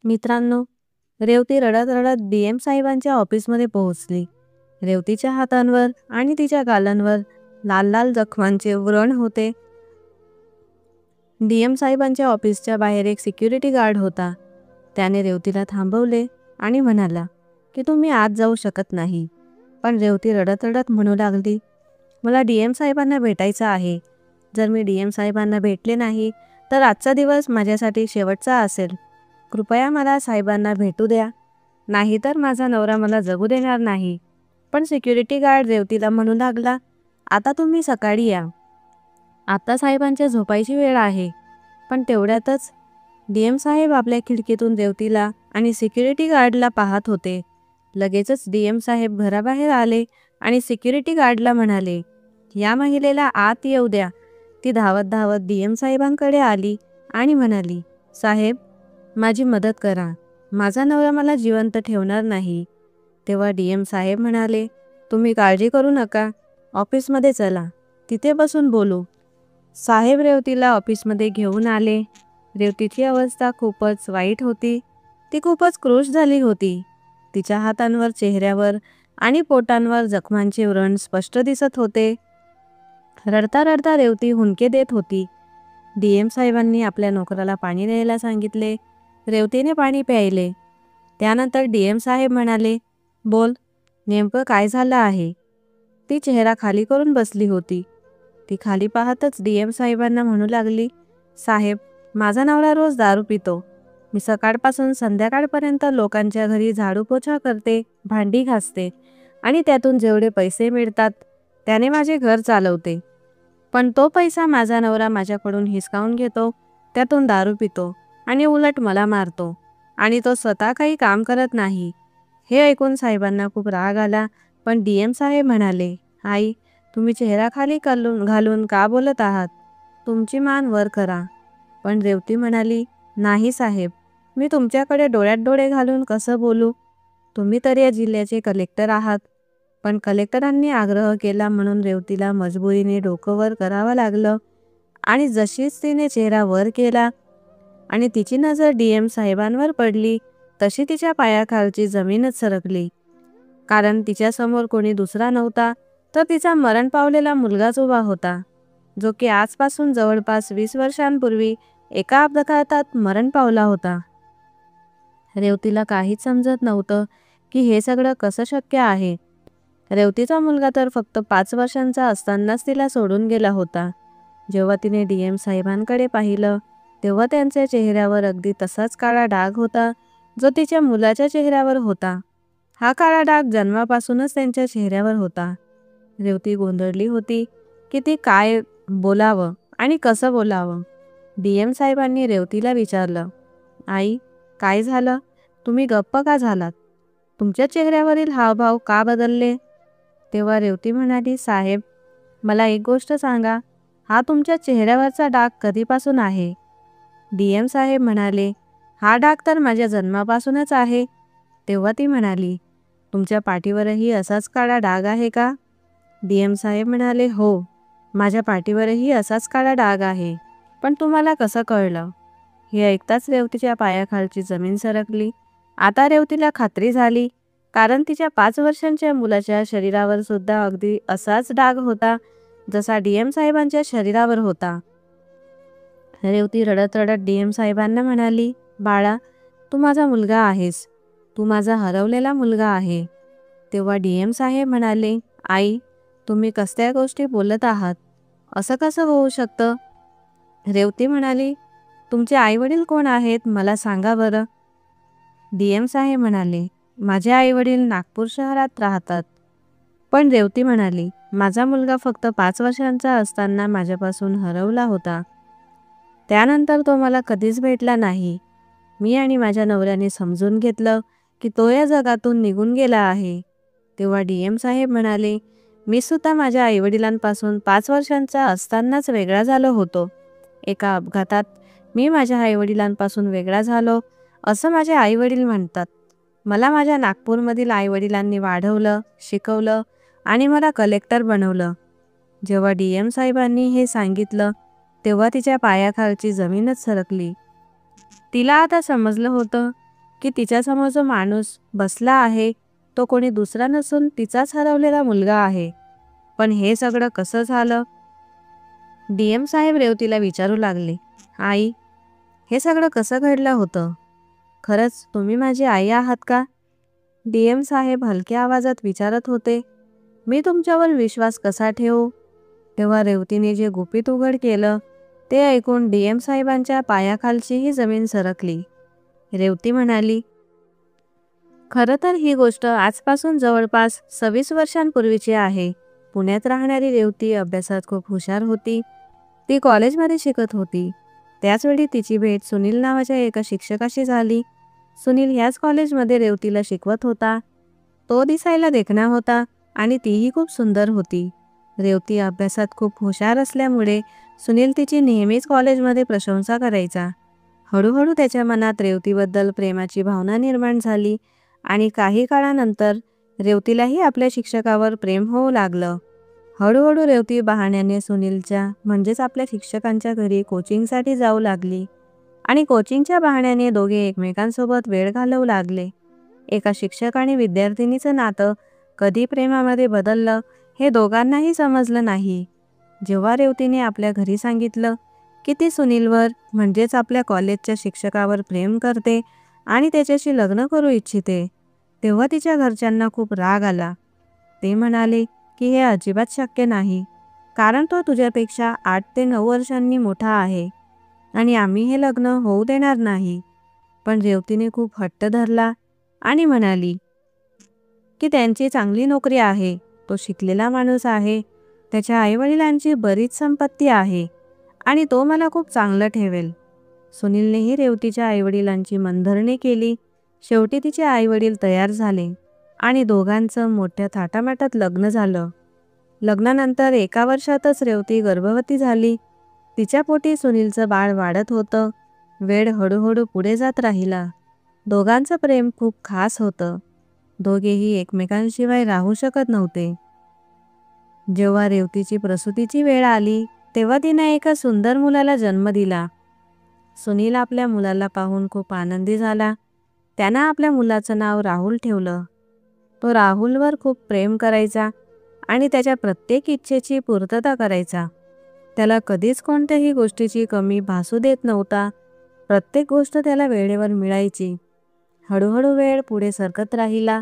मित्रांनो, रेवती रडत रडत DM साहेबांच्या ऑफिसमध्ये पोहोचली. रेवतीच्या हातांवर आणि तिच्या गालांवर लाल लाल जखमांचे व्रण होते. DM साहेबांच्या ऑफिसच्या बाहेर एक सिक्युरिटी गार्ड होता. त्याने रेवतीला थांबवले आणि म्हणाला की तुम्ही आत जाऊ शकत नाही. पण रेवती रडत रडत म्हणू लागली, मला DM साहेबांना भेटायचं आहे. जर मी DM साहेबांना भेटले नाही तर आजचा दिवस माझ्यासाठी शेवटचा असेल. कृपया मला साहेबांना भेटू द्या, नाहीतर माझा नवरा मला जगू देणार नाही. पण सिक्युरिटी गार्ड रेवतीला म्हणू लागला, आता तुम्ही सकाळी या. आता साहेबांच्या झोपायची वेळ आहे. पण तेवढ्यातच DM साहेब आपल्या खिडकीतून रेवतीला आणि सिक्युरिटी गार्डला पाहत होते. लगेचच DM साहेब घराबाहेर आले आणि सिक्युरिटी गार्डला म्हणाले, या महिलेला आत येऊ द्या. ती धावत धावत DM साहेबांकडे आली आणि म्हणाली, साहेब, माझी मदत करा. माझा नवरा मला जिवंत ठेवणार नाही. तेव्हा DM साहेब म्हणाले, तुम्ही काळजी करू नका. ऑफिसमध्ये चला, तिथे बसून बोलू. साहेब रेवतीला ऑफिसमध्ये घेऊन आले. रेवतीची अवस्था खूपच वाईट होती. ती खूपच क्रुश झाली होती. तिच्या हातांवर, चेहऱ्यावर आणि पोटांवर जखमांचे व्रण स्पष्ट दिसत होते. रडता रडता रेवती हुंदके देत होती. DM साहेबांनी आपल्या नोकराला पाणी द्यायला सांगितले. रेवतीने पाणी प्यायले. त्यानंतर DM साहेब म्हणाले, बोल, नेमकं काय झालं आहे? ती चेहरा खाली करून बसली होती. ती खाली पाहतच DM साहेबांना म्हणू लागली, साहेब, माझा नवरा रोज दारू पितो. मी सकाळपासून संध्याकाळपर्यंत लोकांच्या घरी झाडू पोछा करते, भांडी घासते आणि त्यातून जेवढे पैसे मिळतात त्याने माझे घर चालवते. पण तो पैसा माझा नवरा माझ्याकडून हिसकावून घेतो, त्यातून दारू पितो आणि उलट मला मारतो. आणि तो स्वतः काही काम करत नाही. हे ऐकून साहेबांना खूप राग आला. पण DM साहेब म्हणाले, आई, तुम्ही चेहरा खाली घालून का बोलत आहात? तुमची मान वर करा. पण रेवती म्हणाली, नाही साहेब, मी तुमच्याकडे डोळ्यात डोळे घालून कसं बोलू? तुम्ही तर या जिल्ह्याचे कलेक्टर आहात. पण कलेक्टरांनी आग्रह केला म्हणून रेवतीला मजबुरीने डोकं वर करावं लागलं. आणि जशीच तिने चेहरा वर केला आणि तिची नजर DM साहेबांवर पडली, तशी तिच्या पायाखालची जमीनच सरकली. कारण तिच्यासमोर कोणी दुसरा नव्हता, तर तिचा मरण पावलेला मुलगाच उभा होता, जो की आजपासून जवळपास 20 वर्षांपूर्वी एका अपघातात मरण पावला होता. रेवतीला काहीच समजत नव्हतं की हे सगळं कसं शक्य आहे. रेवतीचा मुलगा तर फक्त 5 वर्षांचा असतानाच तिला सोडून गेला होता. जेव्हा तिने DM साहेबांकडे पाहिलं तेव्हा त्यांच्या चेहऱ्यावर अगदी तसाच काळा डाग होता जो तिच्या मुलाच्या चेहऱ्यावर होता. हा काळा डाग जन्मापासूनच त्यांच्या चेहऱ्यावर होता. रेवती गोंधळली होती की ती काय बोलावं आणि कसं बोलावं. DM साहेबांनी रेवतीला विचारलं, आई, काय झालं? तुम्ही गप्प का झालात? तुमच्या चेहऱ्यावरील हावभाव का बदलले? तेव्हा रेवती म्हणाली, साहेब, मला एक गोष्ट सांगा, हा तुमच्या चेहऱ्यावरचा डाग कधीपासून आहे? DM साहेब म्हणाले, हा डाग तर माझ्या जन्मापासूनच आहे. तेव्हा ती म्हणाली, तुमच्या पाठीवरही असाच काळा डाग आहे का? DM साहेब म्हणाले, हो, माझ्या पाठीवरही असाच काळा डाग आहे. पण तुम्हाला कसं कळलं? हे ऐकताच रेवतीच्या पायाखालची जमीन सरकली. आता रेवतीला खात्री झाली, कारण तिच्या 5 वर्षांच्या मुलाच्या शरीरावर सुद्धा अगदी असाच डाग होता जसा DM साहेबांच्या शरीरावर होता. रेवती रडत रडत DM साहेबांना म्हणाली, बाळा, तू माझा मुलगा आहेस. तू माझा हरवलेला मुलगा आहे. तेव्हा DM साहेब म्हणाले, आई, तुम्ही कसल्या गोष्टी बोलत आहात? असं कसं होऊ शकतं? रेवती म्हणाली, तुमचे आईवडील कोण आहेत मला सांगा बरं. DM साहेब म्हणाले, माझे आईवडील नागपूर शहरात राहतात. पण रेवती म्हणाली, माझा मुलगा फक्त 5 वर्षांचा असताना माझ्यापासून हरवला होता. त्यानंतर तो मला कधीच भेटला नाही. मी आणि माझ्या नवऱ्याने समजून घेतलं की तो या जगातून निघून गेला आहे. तेव्हा DM साहेब म्हणाले, मी सुद्धा माझ्या आईवडिलांपासून 5 वर्षांचा असतानाच वेगळा झालो होतो. एका अपघातात मी माझ्या आईवडिलांपासून वेगळा झालो असं माझे आईवडील म्हणतात. मला माझ्या नागपूरमधील आईवडिलांनी वाढवलं, शिकवलं आणि मला कलेक्टर बनवलं. जेव्हा DM साहेबांनी हे सांगितलं तेव्हा तिच्या पायाखालची जमीनच सरकली. तिला आता समजलं होतं की तिच्यासमोर जो माणूस बसला आहे तो कोणी दुसरा नसून तिचाच हरवलेला मुलगा आहे. पण हे सगळं कसं झालं? DM साहेब रेवतीला विचारू लागले. आई, हे सगळं कसं घडलं होतं? खरंच तुम्ही माझी आई आहात का? DM साहेब हलक्या आवाजात विचारत होते. मी तुमच्यावर विश्वास कसा ठेवू? तेव्हा रेवतीने जे गुपित उघड केलं ते ऐकून DM साहेबांच्या पायाखालचीही जमीन सरकली. रेवती म्हणाली, खरं तर ही गोष्ट आजपासून जवळपास 26 वर्षांपूर्वीची आहे. पुण्यात राहणारी रेवती अभ्यासात खूप हुशार होती. ती कॉलेजमध्ये शिकत होती. त्याचवेळी तिची भेट सुनील नावाच्या एका शिक्षकाशी झाली. सुनील ह्याच कॉलेजमध्ये रेवतीला शिकवत होता. तो दिसायला देखणा होता आणि तीही खूप सुंदर होती. रेवती अभ्यासात खूप हुशार असल्यामुळे सुनील तिची नेहमीच कॉलेजमध्ये प्रशंसा करायचा. हळूहळू त्याच्या मनात रेवतीबद्दल प्रेमाची भावना निर्माण झाली आणि काही काळानंतर रेवतीलाही आपल्या शिक्षकावर प्रेम होऊ लागलं. हळूहळू रेवती बहाण्याने सुनीलच्या म्हणजेच आपल्या शिक्षकांच्या घरी कोचिंगसाठी जाऊ लागली आणि कोचिंगच्या बहाण्याने दोघे एकमेकांसोबत वेळ घालवू लागले. एका शिक्षक आणि विद्यार्थिनीचं नातं कधी प्रेमामध्ये बदललं हे दोघांनाही समजलं नाही. जेव्हा रेवतीने आपल्या घरी सांगितलं की ती सुनीलवर म्हणजेच आपल्या कॉलेजच्या शिक्षकावर प्रेम करते आणि त्याच्याशी लग्न करू इच्छिते, तेव्हा तिच्या घरच्यांना खूप राग आला. ते म्हणाले की हे अजिबात शक्य नाही, कारण तो तुझ्यापेक्षा 8 ते 9 वर्षांनी मोठा आहे आणि आम्ही हे लग्न होऊ देणार नाही. पण रेवतीने खूप हट्ट धरला आणि म्हणाली की त्यांची चांगली नोकरी आहे, तो शिकलेला माणूस आहे, त्याच्या आईवडिलांची बरीच संपत्ती आहे आणि तो मला खूप चांगलं ठेवेल. सुनीलनेही रेवतीच्या आईवडिलांची मनधरणी केली. शेवटी तिचे आईवडील तयार झाले आणि दोघांचं मोठ्या थाटामाटात लग्न झालं. लग्नानंतर 1 वर्षातच रेवती गर्भवती झाली. तिच्या पोटी सुनीलचं बाळ वाढत होतं. वेळ हळूहळू पुढे जात राहिला. दोघांचं प्रेम खूप खास होतं. दोघेही एकमेकांशिवाय राहू शकत नव्हते. जेव्हा रेवतीची प्रसूतीची वेळ आली तेव्हा तिने एका सुंदर मुलाला जन्म दिला. सुनील आपल्या मुलाला पाहून खूप आनंदी झाला. त्यानं आपल्या मुलाचं नाव राहुल ठेवलं. तो राहुलवर खूप प्रेम करायचा आणि त्याच्या प्रत्येक इच्छेची पूर्तता करायचा. त्याला कधीच कोणत्याही गोष्टीची कमी भासू देत नव्हता. प्रत्येक गोष्ट त्याला वेळेवर मिळायची. हळूहळू वेळ पुढे सरकत राहिला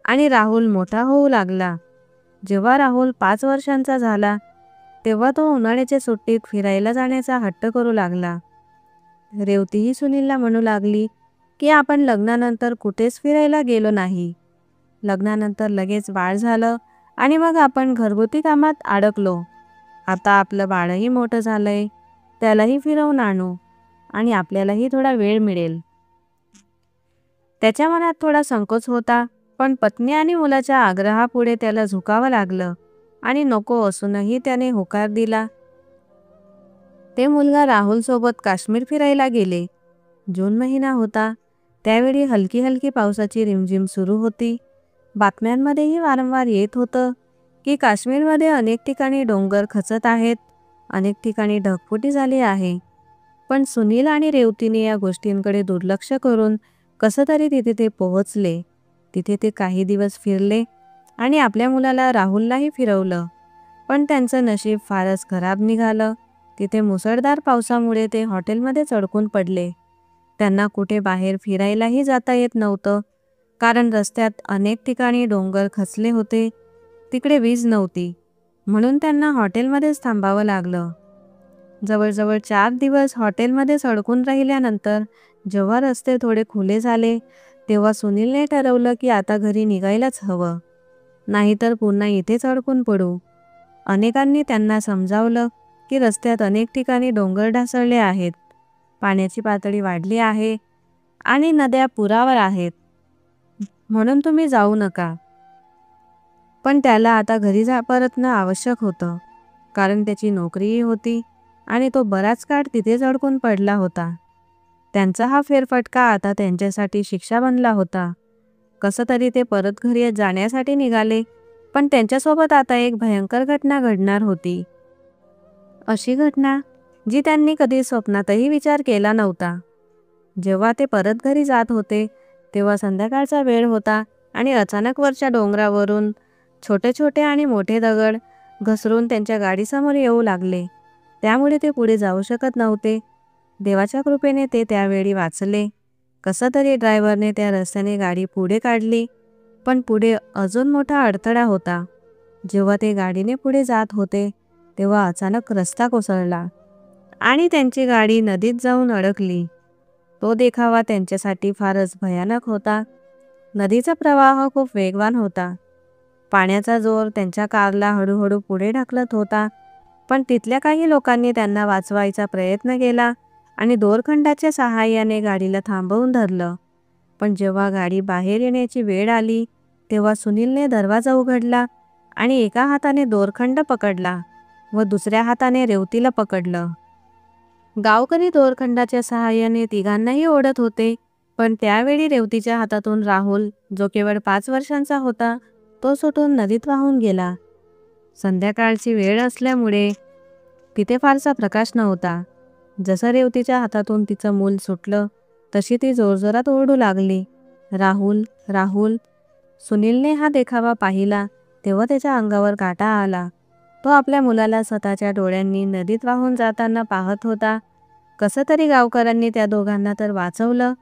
आणि राहुल मोठा होऊ लागला. जेव्हा राहुल 5 वर्षांचा झाला तेव्हा तो उन्हाळ्याच्या सुट्टीत फिरायला जाण्याचा हट्ट करू लागला. रेवतीही सुनीलला म्हणू लागली की आपण लग्नानंतर कुठेच फिरायला गेलो नाही. लग्नानंतर लगेच बाळ झालं आणि मग आपण घरगुती कामात अडकलो. आता आपलं बाळही मोठं झालंय, त्यालाही फिरवून आणू आणि आपल्यालाही थोडा वेळ मिळेल. त्याच्या मनात थोडा संकोच होता, पण पत्नी आणि मुलाच्या आग्रहापुढे त्याला झुकावं लागलं आणि नको असूनही त्याने होकार दिला. ते मुलगा राहुलसोबत काश्मीर फिरायला गेले. जून महिना होता. त्यावेळी हलकी हलकी पावसाची रिमझिम सुरू होती. बातम्यांमध्येही वारंवार येत होतं की काश्मीरमध्ये अनेक ठिकाणी डोंगर खचत आहेत, अनेक ठिकाणी ढगफुटी झाली आहे. पण सुनील आणि रेवतीने या गोष्टींकडे दुर्लक्ष करून कसं तरी तिथे ते पोहोचले. तिथे ते काही दिवस फिरले आणि आपल्या मुलाला राहुललाही फिरवलं. पण त्यांचं नशीब फारच खराब निघालं. तिथे मुसळधार पावसामुळे ते हॉटेलमध्येच अडकून पडले. त्यांना कुठे बाहेर फिरायलाही जाता येत नव्हतं, कारण रस्त्यात अनेक ठिकाणी डोंगर खचले होते. तिकडे वीज नव्हती, म्हणून त्यांना हॉटेलमध्येच थांबावं लागलं. जवळजवळ 4 दिवस हॉटेलमध्येच अडकून राहिल्यानंतर जेव्हा रस्ते थोडे खुले झाले तेव्हा सुनीलने ठरवलं की आता घरी निघायलाच हवं, नाहीतर पुन्हा इथेच अडकून पडू. अनेकांनी त्यांना समजावलं की रस्त्यात अनेक ठिकाणी डोंगर ढासळले आहेत, पाण्याची पातळी वाढली आहे आणि नद्या पुरावर आहेत, म्हणून तुम्ही जाऊ नका. पण त्याला आता घरी परतणं आवश्यक होतं, कारण त्याची नोकरीही होती आणि तो बराच काळ तिथेच अडकून पडला होता. त्यांचा हा फेरफटका आता त्यांच्यासाठी शिक्षा बनला होता. कसं तरी ते परत घरी जाण्यासाठी निघाले, पण त्यांच्यासोबत आता एक भयंकर घटना घडणार होती. अशी घटना जी त्यांनी कधी स्वप्नातही विचार केला नव्हता. जेव्हा ते परत घरी जात होते तेव्हा संध्याकाळचा वेळ होता आणि अचानक वरच्या डोंगरावरून छोटे छोटे आणि मोठे दगड घसरून त्यांच्या गाडीसमोर येऊ लागले. त्यामुळे ते पुढे जाऊ शकत नव्हते. देवाच्या कृपेने ते त्यावेळी वाचले. कसं तरी ड्रायव्हरने त्या रस्त्याने गाडी पुढे काढली. पण पुढे अजून मोठा अडथळा होता. जेव्हा ते गाडीने पुढे जात होते तेव्हा अचानक रस्ता कोसळला आणि त्यांची गाडी नदीत जाऊन अडकली. तो देखावा त्यांच्यासाठी फारच भयानक होता. नदीचा प्रवाह खूप वेगवान होता. पाण्याचा जोर त्यांच्या कारला हळूहळू पुढे ढकलत होता. पण तिथल्या काही लोकांनी त्यांना वाचवायचा प्रयत्न केला आणि दोरखंडाच्या सहाय्याने गाडीला थांबवून धरलं. पण जेव्हा गाडी बाहेर येण्याची वेळ आली तेव्हा सुनीलने दरवाजा उघडला आणि एका हाताने दोरखंड पकडला व दुसऱ्या हाताने रेवतीला पकडलं. गावकरी दोरखंडाच्या सहाय्याने तिघांनाही ओढत होते. पण त्यावेळी रेवतीच्या हातातून राहुल, जो केवळ 5 वर्षांचा होता, तो सुटून नदीत वाहून गेला. संध्याकाळची वेळ असल्यामुळे तिथे फारसा प्रकाश नव्हता. जसं रेवतीच्या हातातून तिचं मूल सुटलं तशी ती जोरजोरात ओरडू लागली, राहुल, राहुल. सुनीलने हा देखावा पाहिला तेव्हा त्याच्या अंगावर काटा आला. तो आपल्या मुलाला स्वतःच्या डोळ्यांनी नदीत वाहून जाताना पाहत होता. कसं तरी गावकऱ्यांनी त्या दोघांना तर वाचवलं,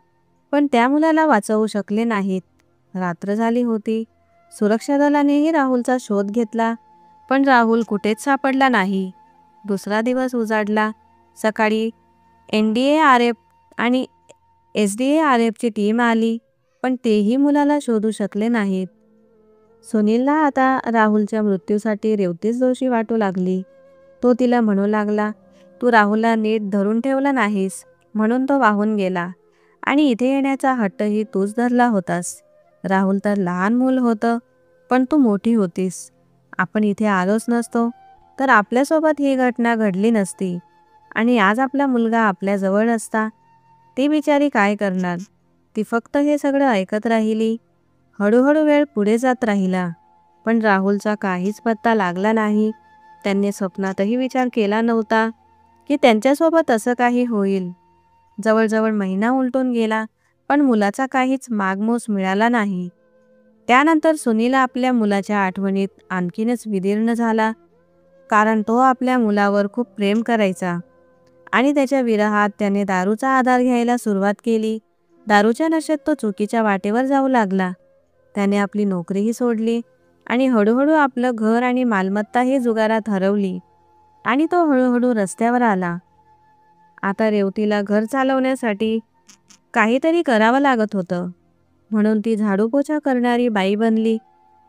पण त्या मुलाला वाचवू शकले नाहीत. रात्र झाली होती. सुरक्षा दलानेही राहुलचा शोध घेतला, पण राहुल कुठेच सापडला नाही. दुसरा दिवस उजाडला. सकाळी NDARF आणि SDARFची टीम आली, पण तेही मुलाला शोधू शकले नाहीत. सुनीलला आता राहुलच्या मृत्यूसाठी रेवतीच दोषी वाटू लागली. तो तिला म्हणू लागला, तू राहुलला नीट धरून ठेवला नाहीस म्हणून तो वाहून गेला आणि इथे येण्याचा हट्टही तूच धरला होतास. राहुल तर लहान मूल होतं, पण तू मोठी होतीस. आपण इथे आलोच नसतो तर आपल्यासोबत ही घटना घडली नसती आणि आज आपला मुलगा आपल्याजवळ असता. ती बिचारी काय करणार? ती फक्त हे सगळं ऐकत राहिली. हळूहळू वेळ पुढे जात राहिला, पण राहुलचा काहीच पत्ता लागला नाही. त्यांनी स्वप्नातही विचार केला नव्हता की त्यांच्यासोबत असं काही होईल. जवळजवळ महिना उलटून गेला, पण मुलाचा काहीच मागमूस मिळाला नाही. त्यानंतर सुनील आपल्या मुलाच्या आठवणीत आणखीनच विदीर्ण झाला, कारण तो आपल्या मुलावर खूप प्रेम करायचा आणि त्याच्या विरहात त्याने दारूचा आधार घ्यायला सुरुवात केली. दारूच्या नशेत तो चुकीच्या वाटेवर जाऊ लागला. त्याने आपली नोकरीही सोडली आणि हळूहळू आपलं घर आणि मालमत्ताही जुगारात हरवली आणि तो हळूहळू रस्त्यावर आला. आता रेवतीला घर चालवण्यासाठी काहीतरी करावं लागत होतं, म्हणून ती झाडूपोछा करणारी बाई बनली.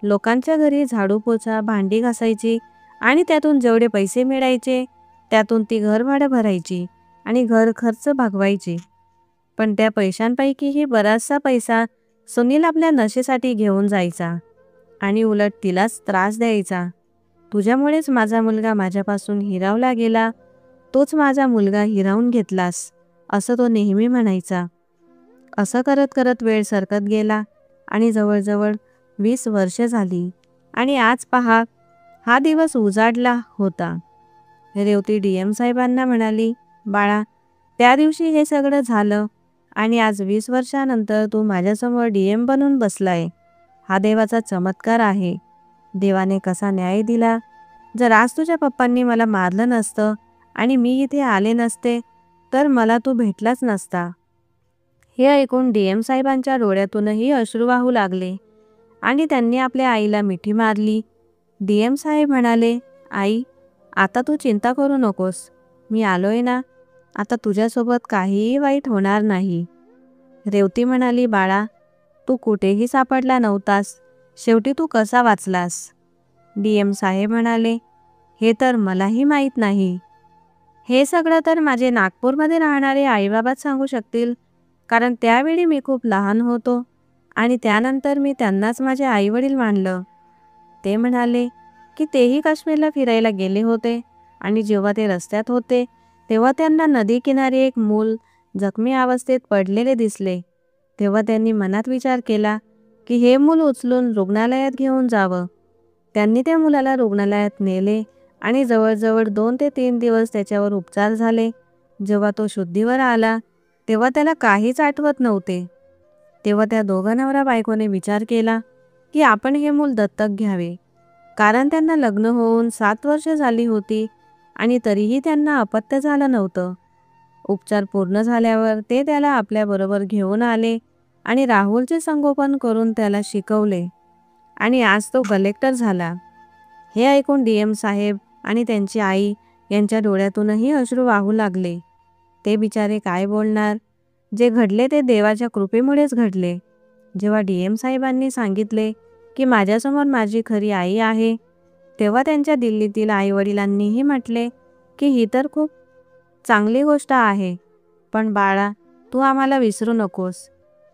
लोकांच्या घरी झाडूपोछा, भांडी घासायची आणि त्यातून जेवढे पैसे मिळायचे त्यातून ती घर भाडं भरायची आणि घर खर्च भागवायची. पण त्या पैशांपैकीही बराचसा पैसा सुनील आपल्या नशेसाठी घेऊन जायचा आणि उलट तिलाच त्रास द्यायचा. तुझ्यामुळेच माझा मुलगा माझ्यापासून हिरावला गेला, तोच माझा मुलगा हिरावून घेतलास, असं तो नेहमी म्हणायचा. असं करत करत वेळ सरकत गेला आणि जवळजवळ 20 वर्षे झाली आणि आज पहा, हा दिवस उजाडला होता. रेवती DM साहेबांना म्हणाली, बाळा, त्या दिवशी हे सगळं झालं आणि आज 20 वर्षानंतर तू माझ्यासमोर DM बनून बसलाय. हा देवाचा चमत्कार आहे. देवाने कसा न्याय दिला. जर आज तुझ्या पप्पांनी मला मारलं नसतं आणि मी इथे आले नसते तर मला तू भेटलाच नसता. हे ऐकून DM साहेबांच्या डोळ्यातूनही अश्रू वाहू लागले आणि त्यांनी आपल्या आईला मिठी मारली. DM साहेब म्हणाले, आई, आता तू चिंता करू नकोस. मी आलोय ना. आता तुझ्यासोबत काहीही वाईट होणार नाही. रेवती म्हणाली, बाळा, तू कुठेही सापडला नव्हतास. शेवटी तू कसा वाचलास? DM साहेब म्हणाले, हे तर मलाही माहीत नाही. हे सगळं तर माझे नागपूरमध्ये राहणारे आईबाबाच सांगू शकतील, कारण त्यावेळी मी खूप लहान होतो आणि त्यानंतर मी त्यांनाच माझे आईवडील मानलं. ते म्हणाले की तेही काश्मीरला फिरायला गेले होते आणि जेव्हा ते रस्त्यात होते तेव्हा त्यांना नदीकिनारी एक मूल जखमी अवस्थेत पडलेले दिसले. तेव्हा त्यांनी मनात विचार केला की हे मूल उचलून रुग्णालयात घेऊन जावं. त्यांनी त्या मुलाला रुग्णालयात नेले आणि जवळजवळ 2 ते 3 दिवस त्याच्यावर उपचार झाले. जेव्हा तो शुद्धीवर आला तेव्हा त्याला काहीच आठवत नव्हते. तेव्हा त्या दोघा नवरा बायकोने विचार केला की आपण हे मूल दत्तक घ्यावे, कारण त्यांना लग्न होऊन 7 वर्ष झाली होती आणि तरीही त्यांना अपत्य झालं नव्हतं. उपचार पूर्ण झाल्यावर ते त्याला आपल्याबरोबर घेऊन आले आणि राहुलचे संगोपन करून त्याला शिकवले आणि आज तो कलेक्टर झाला. हे ऐकून DM साहेब आणि त्यांची आई यांच्या डोळ्यातूनही अश्रू वाहू लागले. ते बिचारे काय बोलणार? जे घडले ते देवाच्या कृपेमुळेच घडले. जेव्हा DM साहेबांनी सांगितले की माझ्यासमोर माझी खरी आई आहे, तेव्हा त्यांच्या दिल्लीतील आईवडिलांनीही म्हटले की ही तर खूप चांगली गोष्ट आहे, पण बाळा, तू आम्हाला विसरू नकोस.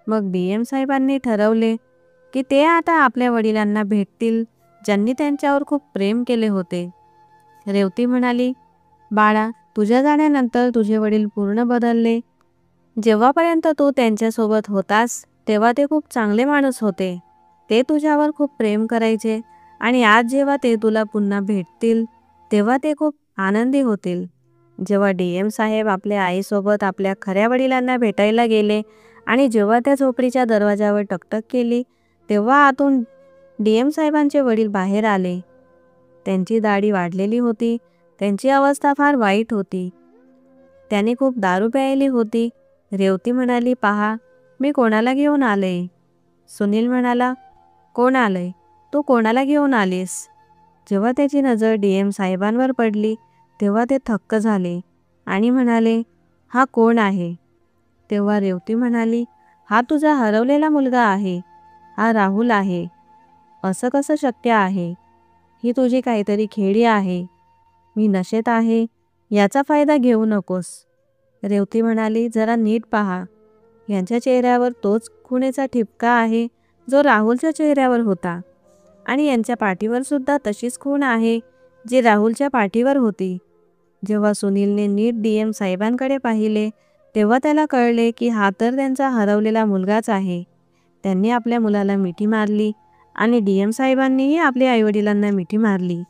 मग DM साहेबांनी ठरवले की ते आता आपल्या वडिलांना भेटतील, ज्यांनी त्यांच्यावर खूप प्रेम केले होते. रेवती म्हणाली, बाळा, तुझ्या जाण्यानंतर तुझे वडील पूर्ण बदलले. जेव्हापर्यंत तू त्यांच्यासोबत होतास तेव्हा ते खूप चांगले माणूस होते. ते तुझ्यावर खूप प्रेम करायचे आणि आज जेव्हा ते तुला पुन्हा भेटतील तेव्हा ते खूप आनंदी होतील. जेव्हा DM साहेब आपल्या आईसोबत आपल्या खऱ्या वडिलांना भेटायला गेले आणि जेव्हा त्या झोपडीच्या दरवाजावर टकटक केली, तेव्हा आतून DM साहेबांचे वडील बाहेर आले. त्यांची दाढी वाढलेली होती, त्यांची अवस्था फार वाईट होती. त्यांनी खूप दारू प्यायली होती. रेवती म्हणाली, पहा, मी कोणाला घेऊन आले? सुनील म्हणाला, कोण आलंय? तू कोणाला घेऊन आलीस? जेव्हा त्याची नजर DM साहेबांवर पडली तेव्हा ते थक्क झाले आणि म्हणाले, हा कोण आहे? तेव्हा रेवती म्हणाली, हा तुझा हरवलेला मुलगा आहे. हा राहुल आहे. असं कसं शक्य आहे? ही तुझी काहीतरी खेळी आहे. मी नशेत आहे, याचा फायदा घेऊ नकोस. रेवती म्हणाली, जरा नीट पहा. यांच्या चेहऱ्यावर तोच खुणेचा ठिपका आहे जो राहुलच्या चेहऱ्यावर होता आणि यांच्या पाठीवर सुद्धा तशीच खूण आहे जी राहुलच्या पाठीवर होती. जेव्हा सुनीलने नीट DM साहेबांकडे पाहिले तेव्हा त्याला कळले की हा तर त्यांचा हरवलेला मुलगाच आहे. त्यांनी आपल्या मुलाला मिठी मारली आणि DM साहेबांनीही आपल्या आईवडिलांना मिठी मारली.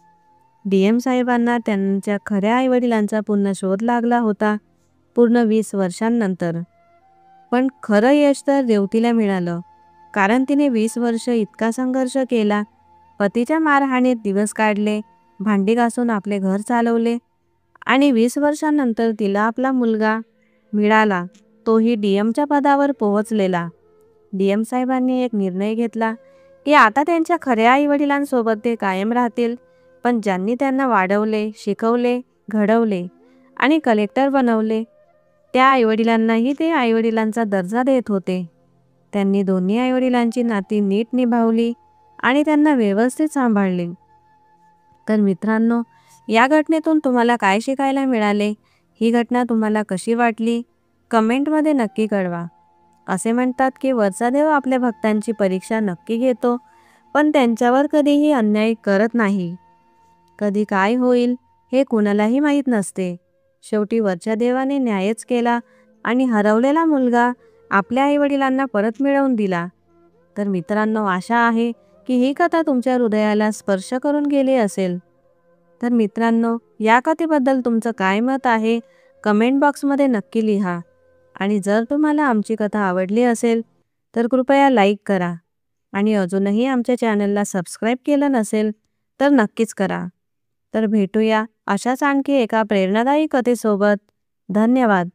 DM साहेबांना त्यांच्या खऱ्या आईवडिलांचा पुन्हा शोध लागला होता, पूर्ण 20 वर्षांनंतर. पण खरं यश तर रेवतीला मिळालं, कारण तिने 20 वर्ष इतका संघर्ष केला. पतीच्या मारहाणीत दिवस काढले, भांडी घासून आपले घर चालवले आणि 20 वर्षांनंतर तिला आपला मुलगा मिळाला, तोही DMच्या पदावर पोहोचलेला. DM साहेबांनी एक निर्णय घेतला की आता त्यांच्या खऱ्या आईवडिलांसोबत ते कायम राहतील, पण ज्यांनी त्यांना वाढवले, शिकवले, घडवले आणि कलेक्टर बनवले त्या आईवडिलांनाही ते आईवडिलांचा दर्जा देत होते. त्यांनी दोन्ही आईवडिलांची नाती नीट निभावली आणि त्यांना व्यवस्थित सांभाळले. तर मित्रांनो, या घटनेतून तुम्हाला काय शिकायला मिळाले? ही घटना तुम्हाला कशी वाटली? कमेंटमध्ये नक्की कळवा. असे म्हणतात की वरचा देव आपल्या भक्तांची परीक्षा नक्की घेतो, पण त्यांच्यावर कधीही अन्याय करत नाही. कधी काय होईल हे कुणालाही माहीत नसते. शेवटी वरच्या देवाने न्यायच केला आणि हरवलेला मुलगा आपल्या आईवडिलांना परत मिळवून दिला. तर मित्रांनो, आशा आहे की ही कथा तुमच्या हृदयाला स्पर्श करून गेली असेल. तर मित्रांनो, या कथेबद्दल तुमचं काय मत आहे कमेंट बॉक्समध्ये नक्की लिहा. आणि जर तुम्हाला आमची कथा आवडली असेल तर कृपया लाईक करा आणि अजूनही आमच्या चॅनलला सबस्क्राईब केलं नसेल तर नक्कीच करा. तर भेटूया अशाच आणखी एका प्रेरणादायी कथेसोबत. धन्यवाद.